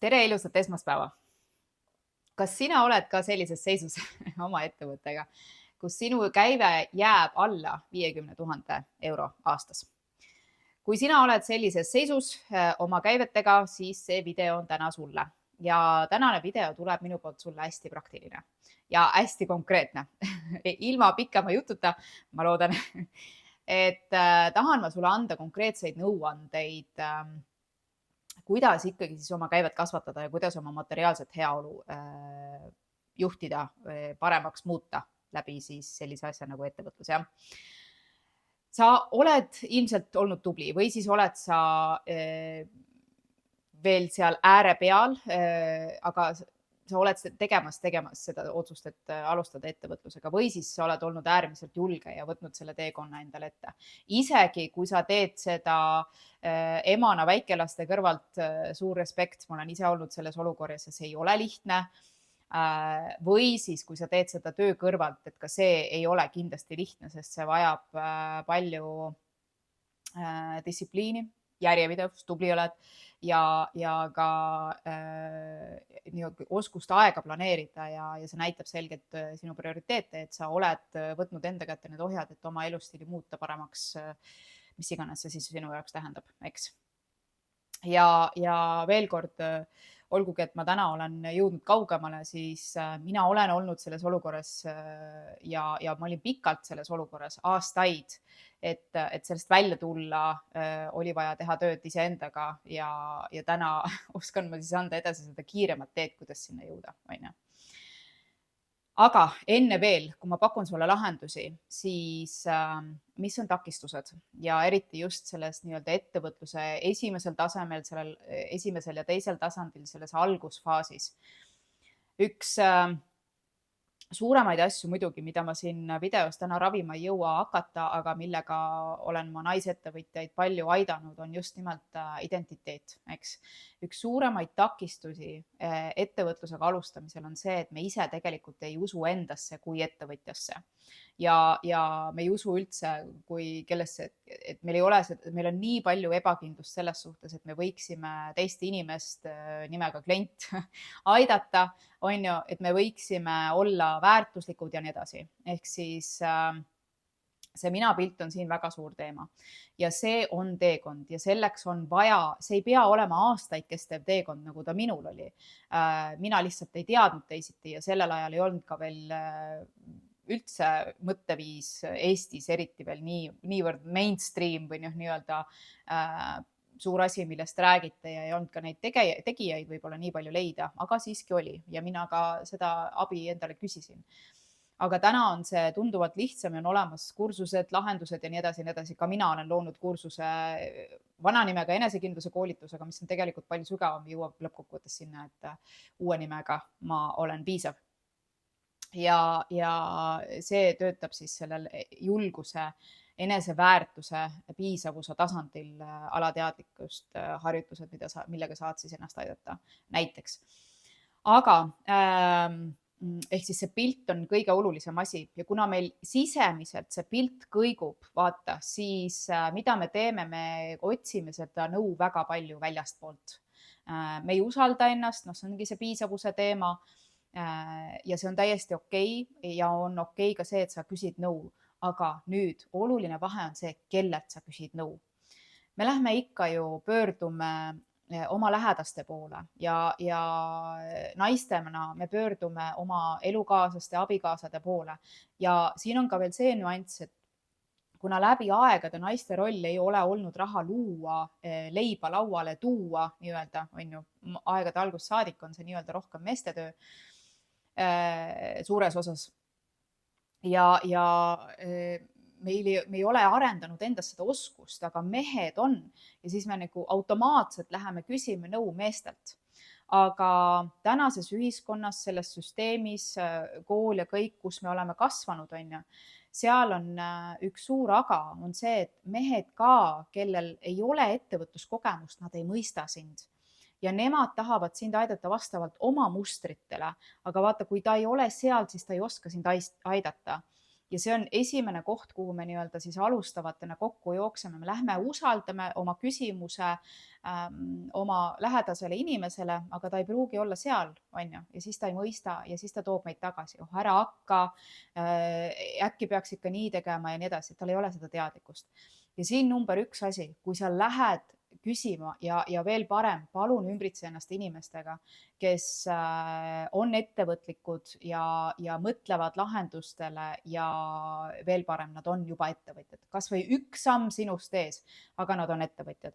Tere ilusat esmaspäeva! Kas sina oled ka sellises seisus oma ettevõttega, kus sinu käive jääb alla 50 000 euro aastas? Kui sina oled sellises seisus oma käivetega, siis see video on täna sulle. Ja tänane video tuleb minu poolt sulle hästi praktiline ja hästi konkreetne. Ilma pikema jututa, ma loodan, et tahan ma sulle anda konkreetseid nõuandeid, kuidas ikkagi siis oma käivet kasvatada ja kuidas oma materiaalset heaolu juhtida, paremaks muuta läbi siis sellise asja nagu ettevõtlus, jah. Sa oled ilmselt olnud tubli või siis oled sa veel seal ääre peal, aga sa oled tegemas seda otsust, et alustada ettevõtlusega või siis sa oled olnud äärmiselt julge ja võtnud selle teekonna endale ette. Isegi kui sa teed seda emana väikelaste kõrvalt, suur respekt, ma olen ise olnud selles olukorras ja see ei ole lihtne. Või siis, kui sa teed seda töö kõrvalt, et ka see ei ole kindlasti lihtne, sest see vajab palju distsipliini, järjepidevust, tubli oled ja ka oskust aega planeerida ja see näitab selgelt sinu prioriteete, et sa oled võtnud enda kätte need ohjad, et oma elustiili muuta paremaks, mis iganes see siis sinu jaoks tähendab, eks. Ja veel kord, olgugi, et ma täna olen jõudnud kaugemale, siis mina olen olnud selles olukorras ja ma olin pikalt selles olukorras, aastaid, et sellest välja tulla, oli vaja teha tööd iseendaga ja täna oskan ma siis anda edasi seda kiiremat teed, kuidas sinna jõuda, on ju. Aga enne veel, kui ma pakun sulle lahendusi, siis mis on takistused ja eriti just selles nii-öelda ettevõtluse esimesel tasemel, sellel esimesel ja teisel tasandil, selles algusfaasis. Üks suuremaid asju muidugi, mida ma siin videos täna ravima ei jõua hakata, aga millega olen ma naisettevõtjaid palju aidanud, on just nimelt identiteet, eks. Üks suuremaid takistusi ettevõtlusega alustamisel on see, et me ise tegelikult ei usu endasse kui ettevõtjasse. Ja me ei usu üldse, et meil on nii palju ebakindlust selles suhtes, et me võiksime teist inimest nimega klient aidata, on ju, et me võiksime olla väärtuslikud ja nii edasi. Ehk siis see minapilt on siin väga suur teema ja see on teekond ja selleks on vaja, see ei pea olema aastaid kestev teekond, nagu ta minul oli. Mina lihtsalt ei teadnud teisiti ja sellel ajal ei olnud ka veel üldse mõtteviis Eestis eriti veel niivõrd mainstream või nii-öelda suur asi, millest räägite ja ei olnud ka neid tegijaid võib-olla nii palju leida, aga siiski oli ja mina ka seda abi endale küsisin. Aga täna on see tunduvalt lihtsam ja on olemas kursused, lahendused ja nii edasi. Ka mina olen loonud kursuse vana nimega enesekindluse koolitusega, mis on tegelikult palju sügavam, jõuab lõppkokkuvõttes sinna, et uue nimega ma olen piisav. Ja see töötab siis sellel julguse, eneseväärtuse, piisavuse tasandil alateadlikkust harjutused, millega saad siis ennast aidata näiteks. Aga ehk siis see pilt on kõige olulisem asi ja kuna meil sisemiselt see pilt kõigub, vaata, siis mida me teeme, me otsime seda nõu väga palju väljastpoolt. Me ei usalda ennast, see ongi see piisavuse teema. Ja see on täiesti okei ja on okei ka see, et sa küsid nõu, aga nüüd oluline vahe on see, kellelt sa küsid nõu. Me lähme ikka ju pöördume oma lähedaste poole ja naistena me pöördume oma elukaaslaste, abikaasade poole ja siin on ka veel see nüanss, et kuna läbi aegade naiste roll ei ole olnud raha luua, leiba lauale tuua, nii-öelda, on ju, aegade algusest saadik on see nii-öelda rohkem meeste töö suures osas. Ja me ei ole arendanud endas seda oskust, aga mehed on ja siis me nagu automaatselt läheme küsime nõu meestelt. Aga tänases ühiskonnas, selles süsteemis, kool ja kõik, kus me oleme kasvanud, on ju, seal on üks suur aga, on see, et mehed ka, kellel ei ole ettevõtluskogemust, nad ei mõista sind. Ja nemad tahavad sind aidata vastavalt oma mustritele, aga vaata, kui ta ei ole seal, siis ta ei oska sind aidata. Ja see on esimene koht, kuhu me nii-öelda siis alustavatena kokku jookseme. Me lähme usaldame oma küsimuse oma lähedasele inimesele, aga ta ei pruugi olla seal, on ju, ja siis ta ei mõista ja siis ta toob meid tagasi. Oh, ära hakka, äkki peaks ikka nii tegema ja nii edasi, tal ei ole seda teadlikkust. Ja siin number 1 asi, kui sa lähed küsima ja veel parem, palun ümbritse ennast inimestega, kes on ettevõtlikud ja mõtlevad lahendustele ja veel parem, nad on juba ettevõtjad. Kas või 1 samm sinust ees, aga nad on ettevõtjad.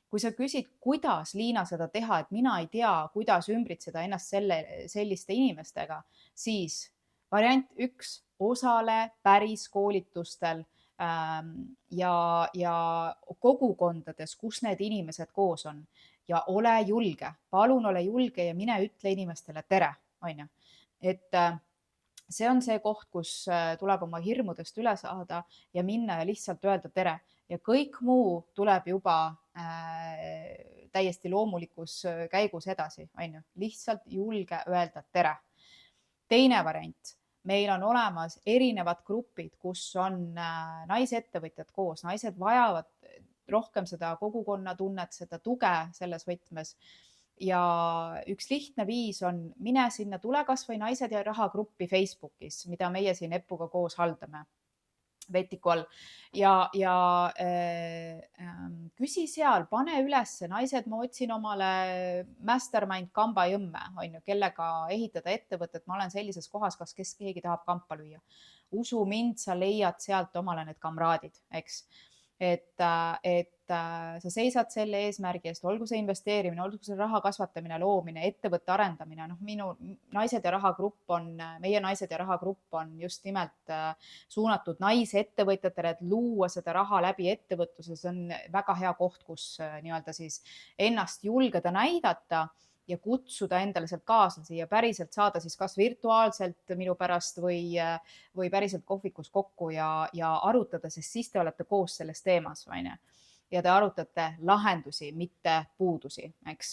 Kui sa küsid, kuidas, Liina, seda teha, et mina ei tea, kuidas ümbritseda ennast selliste inimestega, siis variant 1, osale päris koolitustel ja kogukondades, kus need inimesed koos on ja ole julge, palun ole julge ja mine ütle inimestele tere, on ju. Et see on see koht, kus tuleb oma hirmudest üle saada ja minna ja lihtsalt öelda tere ja kõik muu tuleb juba täiesti loomulikus käigus edasi, on ju. Lihtsalt julge öelda tere. Teine variant. Meil on olemas erinevad grupid, kus on naisettevõtjad koos. Naised vajavad rohkem seda kogukonnatunnet, seda tuge selles võtmes. Ja üks lihtne viis on mine sinna, tule kas või Naised ja Raha gruppi Facebookis, mida meie siin Epuga koos haldame Vetiku all ja küsi seal, pane üles naised, ma otsin omale mastermind kamba jõmme, on ju, kellega ehitada ettevõtet, ma olen sellises kohas, kas keegi tahab kampa lüüa. Usu mind, sa leiad sealt omale need kamraadid, eks. Et sa seisad selle eesmärgi eest, olgu see investeerimine, olgu see raha kasvatamine, loomine, ettevõtte arendamine. Minu Naised ja Raha grupp on, meie Naised ja Raha grupp on just nimelt suunatud naisettevõtjatele, et luua seda raha läbi ettevõtluse. See on väga hea koht, kus nii-öelda siis ennast julgeda näidata ja kutsuda endale sealt kaaslasi ja päriselt saada siis kas virtuaalselt minu pärast või päriselt kohvikus kokku ja arutada, sest siis te olete koos selles teemas, on ju. Ja te arutate lahendusi, mitte puudusi, eks.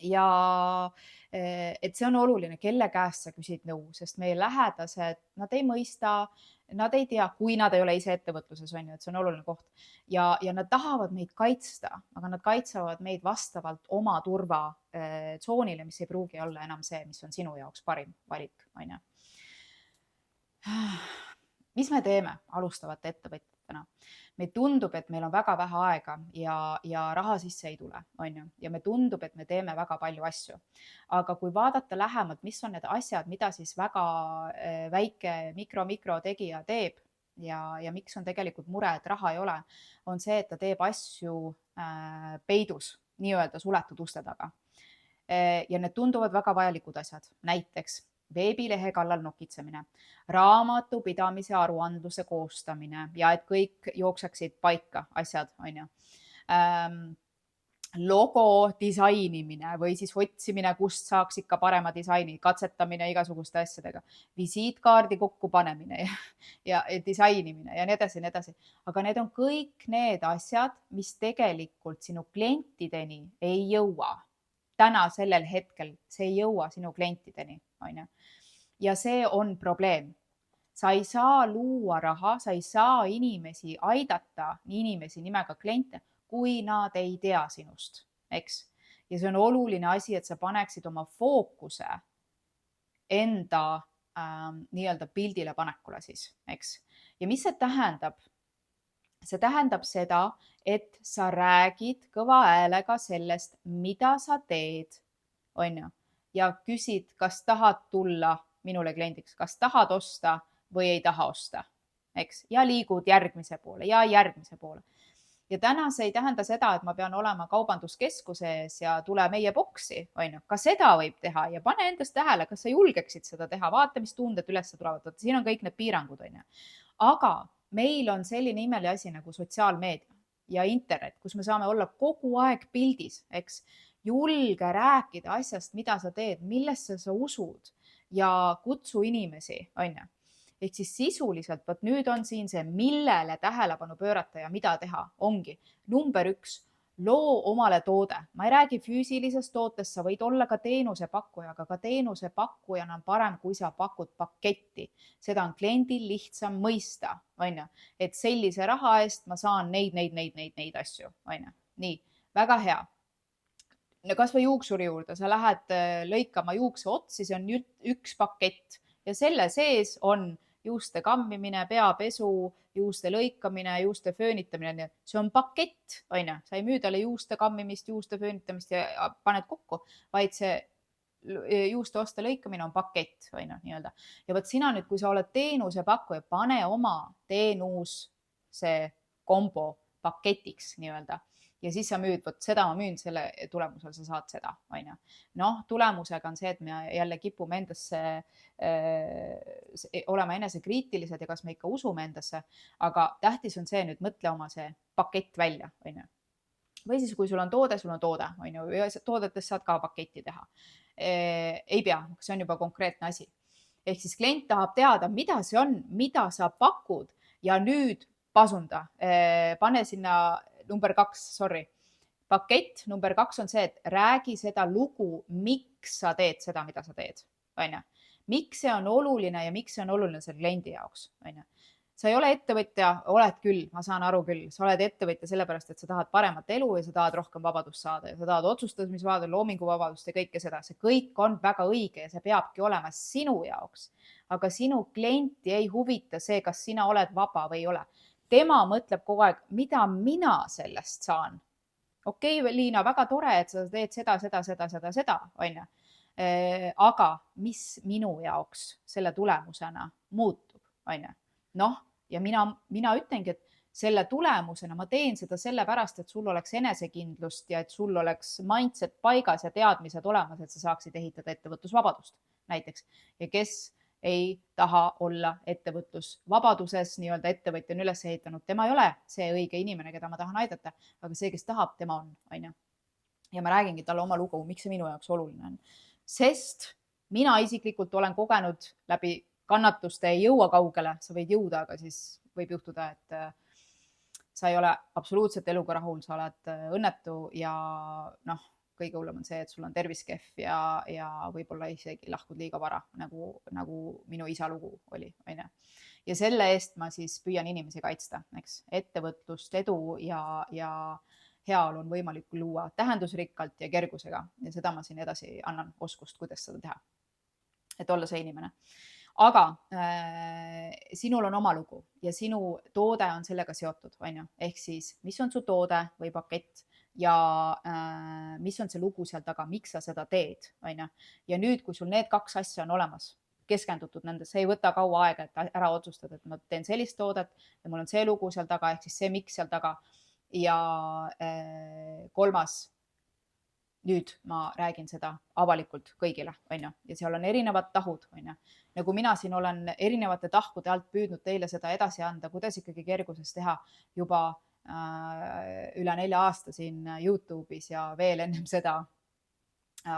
Ja et see on oluline, kelle käest sa küsid nõu, sest meie lähedased, nad ei mõista, nad ei tea, kui nad ei ole ise ettevõtluses, on ju, et see on oluline koht. Ja nad tahavad meid kaitsta, aga nad kaitsevad meid vastavalt oma turvatsoonile, mis ei pruugi olla enam see, mis on sinu jaoks parim valik, on ju. Mis me teeme alustavate ettevõtjatena? Me tundub, et meil on väga vähe aega ja raha sisse ei tule, on ju. Ja me tundub, et me teeme väga palju asju. Aga kui vaadata lähemalt, mis on need asjad, mida siis väga väike mikro tegija teeb ja miks on tegelikult mure, et raha ei ole, on see, et ta teeb asju peidus, nii-öelda suletud uste taga. Ja need tunduvad väga vajalikud asjad, näiteks veebilehe kallal nokitsemine, raamatupidamise aruandluse koostamine ja et kõik jookseksid paika asjad, on ju. Logo disainimine või siis otsimine, kust saaks ikka parema disaini, katsetamine igasuguste asjadega, visiitkaardi kokkupanemine ja disainimine ja nii edasi, nii edasi. Aga need on kõik need asjad, mis tegelikult sinu klientideni ei jõua. Täna sellel hetkel see ei jõua sinu klientideni, on ju. Ja see on probleem. Sa ei saa luua raha, sa ei saa inimesi aidata, inimesi nimega kliente, kui nad ei tea sinust, eks. Ja see on oluline asi, et sa paneksid oma fookuse enda nii-öelda pildile panekule siis, eks. Ja mis see tähendab? See tähendab seda, et sa räägid kõva häälega sellest, mida sa teed, on ju, ja küsid, kas tahad tulla minule kliendiks, kas tahad osta või ei taha osta, eks, ja liigud järgmise poole ja järgmise poole. Ja täna see ei tähenda seda, et ma pean olema kaubanduskeskuse ees ja tule meie boksi, on ju, ka seda võib teha ja pane endast tähele, kas sa julgeksid seda teha, vaata, mis tunded üles tulevad, siin on kõik need piirangud, on ju. Aga meil on selline imeline asi nagu sotsiaalmeedia ja internet, kus me saame olla kogu aeg pildis, eks, julge rääkida asjast, mida sa teed, millesse sa usud ja kutsu inimesi, on ju. Ehk siis sisuliselt, võt nüüd on siin see, millele tähelepanu pöörata ja mida teha, ongi number 1, loo omale toode. Ma ei räägi füüsilisest tootest, sa võid olla ka teenusepakkuja, aga ka teenusepakkujana on parem, kui sa pakud paketti. Seda on kliendil lihtsam mõista, on ju, et sellise raha eest ma saan neid asju, on ju. Nii, väga hea. Kas või juuksuri juurde, sa lähed lõikama juukse otsi, see on üks pakett ja selle sees on juuste kammimine, peapesu, juuste lõikamine, juuste föönitamine. See on pakett, on ju. Sa ei müü talle juuste kammimist, juuste föönitamist ja paned kokku, vaid see juuste oste lõikamine on pakett, on ju, nii-öelda. Ja võt sina nüüd, kui sa oled teenusepakkuja, pane oma teenus see kombo paketiks nii-öelda. Ja siis sa müüd, võt seda ma müün, selle tulemusel sa saad seda, on ju. Noh, tulemusega on see, et me jälle kipume endasse olema enesekriitilised ja kas me ikka usume endasse, aga tähtis on see nüüd, mõtle oma see pakett välja, on ju. Või siis, kui sul on toode, on ju, ja toodetest saad ka paketti teha. Ei pea, see on juba konkreetne asi. Ehk siis klient tahab teada, mida see on, mida sa pakud ja nüüd pasunda, pane sinna number 2, pakett number 2 on see, et räägi seda lugu, miks sa teed seda, mida sa teed, on ju. Miks see on oluline ja miks see on oluline selle kliendi jaoks, on ju. Sa ei ole ettevõtja, oled küll, ma saan aru küll, sa oled ettevõtja sellepärast, et sa tahad paremat elu ja sa tahad rohkem vabadust saada ja sa tahad otsustamisvabadust, loominguvabadust ja kõike seda. See kõik on väga õige ja see peabki olema sinu jaoks. Aga sinu klienti ei huvita see, kas sina oled vaba või ei ole. Tema mõtleb kogu aeg, mida mina sellest saan. Okei, Liina, väga tore, et sa teed seda, on ju. Aga mis minu jaoks selle tulemusena muutub, on ju. Noh, ja mina ütlengi, et selle tulemusena ma teen seda sellepärast, et sul oleks enesekindlust ja et sul oleks mindset paigas ja teadmised olemas, et sa saaksid ehitada ettevõtlusvabadust näiteks. Ja kes ei taha olla ettevõtlusvabaduses, nii-öelda ettevõtja on üles ehitanud. Tema ei ole see õige inimene, keda ma tahan aidata, aga see, kes tahab, tema on, on ju. Ja ma räägingi talle oma lugu, miks see minu jaoks oluline on. Sest mina isiklikult olen kogenud läbi kannatuste ei jõua kaugele, sa võid jõuda, aga siis võib juhtuda, et sa ei ole absoluutselt eluga rahul, sa oled õnnetu ja noh, kõige hullem on see, et sul on tervis kehv ja võib-olla isegi lahkud liiga vara, nagu minu isa lugu oli, on ju. Ja selle eest ma siis püüan inimesi kaitsta, eks. Ettevõtlust, edu ja heaolu on võimalik luua tähendusrikkalt ja kergusega ja seda ma siin edasi annan oskust, kuidas seda teha. Et olla see inimene. Aga sinul on oma lugu ja sinu toode on sellega seotud, on ju. Ehk siis, mis on su toode või pakett ja mis on see lugu seal taga, miks sa seda teed, on ju. Ja nüüd, kui sul need 2 asja on olemas, keskendutud nendesse, ei võta kaua aega, et ära otsustada, et ma teen sellist toodet ja mul on see lugu seal taga, ehk siis see miks seal taga. Ja 3. nüüd ma räägin seda avalikult kõigile, on ju. Ja seal on erinevad tahud, on ju. Nagu mina siin olen erinevate tahkude alt püüdnud teile seda edasi anda, kuidas ikkagi kerguses teha juba üle 4 aasta siin YouTube'is ja veel ennem seda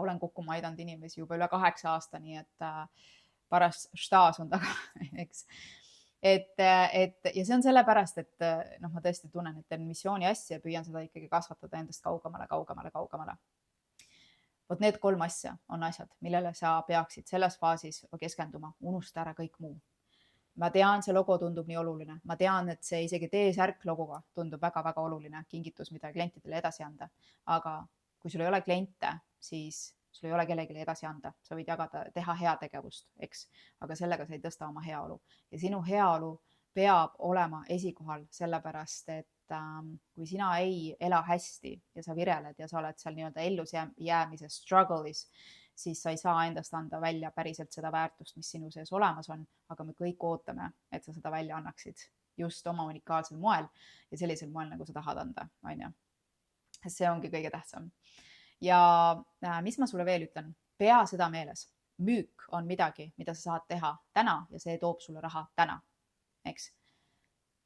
olen kokku aidanud inimesi juba üle 8 aasta, nii et paras štaas on taga, eks. Ja see on sellepärast, et ma tõesti tunnen, et teen missiooni asja ja püüan seda ikkagi kasvatada endast kaugemale. Vot need 3 asja on asjad, millele sa peaksid selles faasis keskenduma, unusta ära kõik muu. Ma tean, see logo tundub nii oluline. Ma tean, et see isegi T-särk logoga tundub väga-väga oluline kingitus, mida klientidele edasi anda. Aga kui sul ei ole kliente, siis sul ei ole kellelegi edasi anda. Sa võid jagada, teha heategevust, eks. Aga sellega sa ei tõsta oma heaolu. Ja sinu heaolu peab olema esikohal sellepärast, et kui sina ei ela hästi ja sa vireled ja sa oled seal nii-öelda ellujäämise struggle'is, siis sa ei saa endast anda välja päriselt seda väärtust, mis sinu sees olemas on, aga me kõik ootame, et sa seda välja annaksid just oma unikaalsel moel ja sellisel moel, nagu sa tahad anda, on ju. See ongi kõige tähtsam. Ja mis ma sulle veel ütlen? Pea seda meeles. Müük on midagi, mida sa saad teha täna ja see toob sulle raha täna, eks.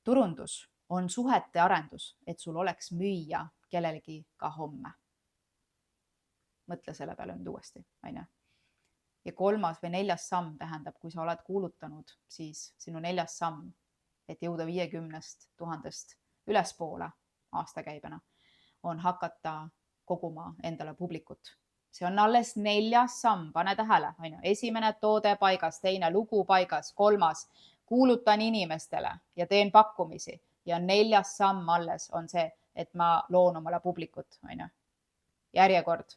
Turundus on suhete arendus, et sul oleks müüa kellelegi ka homme. Mõtle selle peale nüüd uuesti, on ju. Ja 3. või 4. samm tähendab, kui sa oled kuulutanud, siis sinu 4. samm, et jõuda 50 000 ülespoole aastakäibena, on hakata koguma endale publikut. See on alles 4. samm, pane tähele, on ju, esimene toode paigas, teine lugu paigas, 3. kuulutan inimestele ja teen pakkumisi ja 4. samm alles on see, et ma loon omale publikut, on ju, järjekord.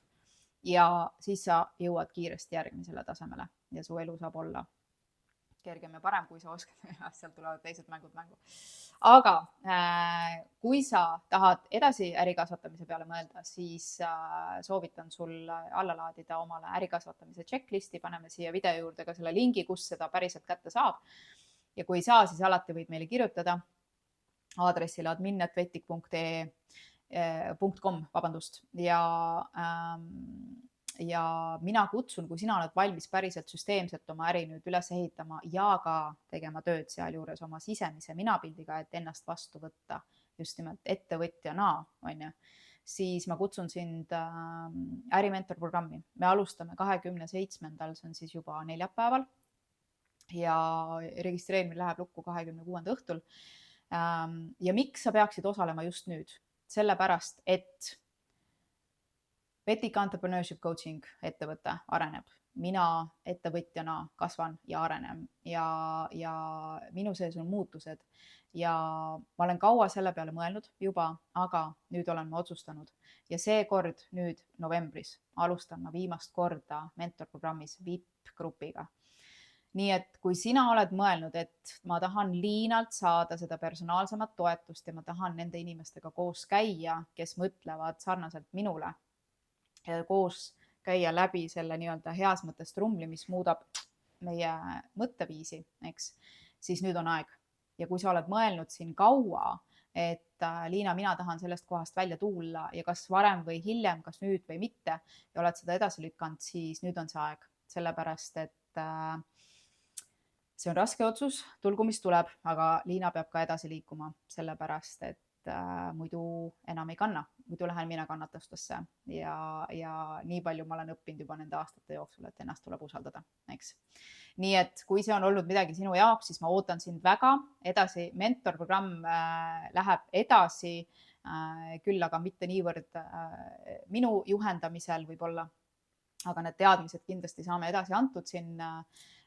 Ja siis sa jõuad kiiresti järgmisele tasemele ja su elu saab olla kergem ja parem, kui sa oskad. Sealt tulevad teised mängud mängu. Aga kui sa tahad edasi ärikasvatamise peale mõelda, siis soovitan sul alla laadida omale ärikasvatamise checklisti. Paneme siia video juurde ka selle lingi, kus seda päriselt kätte saab. Ja kui ei saa, siis alati võid meile kirjutada aadressile admin@vettik.com, ja mina kutsun, kui sina oled valmis päriselt süsteemselt oma äri nüüd üles ehitama ja ka tegema tööd sealjuures oma sisemise minapildiga, et ennast vastu võtta just nimelt ettevõtjana, on ju, siis ma kutsun sind ärimentor programmi. Me alustame 27. see on siis juba neljapäeval ja registreerimine läheb lukku 26. õhtul. Ja miks sa peaksid osalema just nüüd? Sellepärast, et Vettik Entrepreneurship Coaching ettevõte areneb. Mina ettevõtjana kasvan ja arenem ja minu sees on muutused ja ma olen kaua selle peale mõelnud juba, aga nüüd olen ma otsustanud ja seekord nüüd novembris alustan ma viimast korda mentorprogrammis VIP-grupiga. Nii et kui sina oled mõelnud, et ma tahan Liinalt saada seda personaalsemat toetust ja ma tahan nende inimestega koos käia, kes mõtlevad sarnaselt minule, koos käia läbi selle nii-öelda heas mõttes trumli, mis muudab meie mõtteviisi, eks, siis nüüd on aeg. Ja kui sa oled mõelnud siin kaua, et Liina, mina tahan sellest kohast välja tulla ja kas varem või hiljem, kas nüüd või mitte, ja oled seda edasi lükanud, siis nüüd on see aeg. Sellepärast, et see on raske otsus, tulgu mis tuleb, aga Liina peab ka edasi liikuma, sellepärast, et muidu enam ei kanna, muidu lähen mina kannatustesse ja nii palju ma olen õppinud juba nende aastate jooksul, et ennast tuleb usaldada, eks. Nii et kui see on olnud midagi sinu jaoks, siis ma ootan sind väga edasi. Mentorprogramm läheb edasi, küll aga mitte niivõrd minu juhendamisel võib-olla, aga need teadmised kindlasti saame edasi antud siin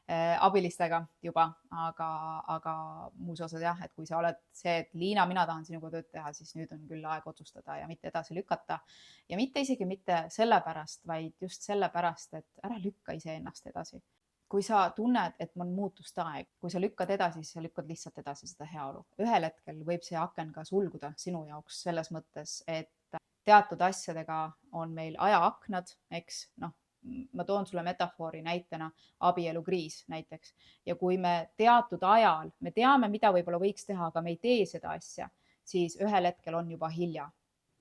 abilistega juba, aga muus osas jah, et kui sa oled see, et Liina, mina tahan sinuga tööd teha, siis nüüd on küll aeg otsustada ja mitte edasi lükkata. Ja mitte isegi mitte sellepärast, vaid just sellepärast, et ära lükka iseennast edasi. Kui sa tunned, et on muutuste aeg, kui sa lükkad edasi, siis sa lükkad lihtsalt edasi seda heaolu. Ühel hetkel võib see aken ka sulguda sinu jaoks selles mõttes, et teatud asjadega on meil ajaaknad, eks, noh, ma toon sulle metafoori näitena abielukriis näiteks. Ja kui me teatud ajal, me teame, mida võib-olla võiks teha, aga me ei tee seda asja, siis ühel hetkel on juba hilja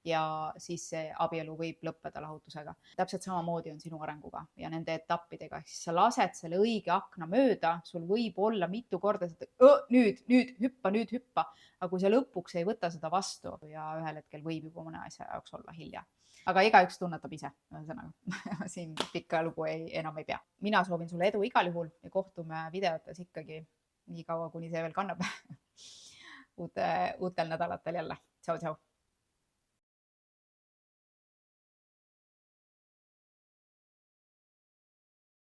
ja siis see abielu võib lõppeda lahutusega. Täpselt samamoodi on sinu arenguga ja nende etappidega. Siis sa lased selle õige akna mööda, sul võib olla mitu korda, et nüüd hüppa. Aga kui sa lõpuks ei võta seda vastu ja ühel hetkel võib juba mõne asja jaoks olla hilja. Aga igaüks tunnetab ise, siin pikka lugu enam ei pea. Mina soovin sulle edu igal juhul ja kohtume videotes ikkagi nii kaua, kuni see veel kannab uutel nädalatel jälle. Tšau, tšau.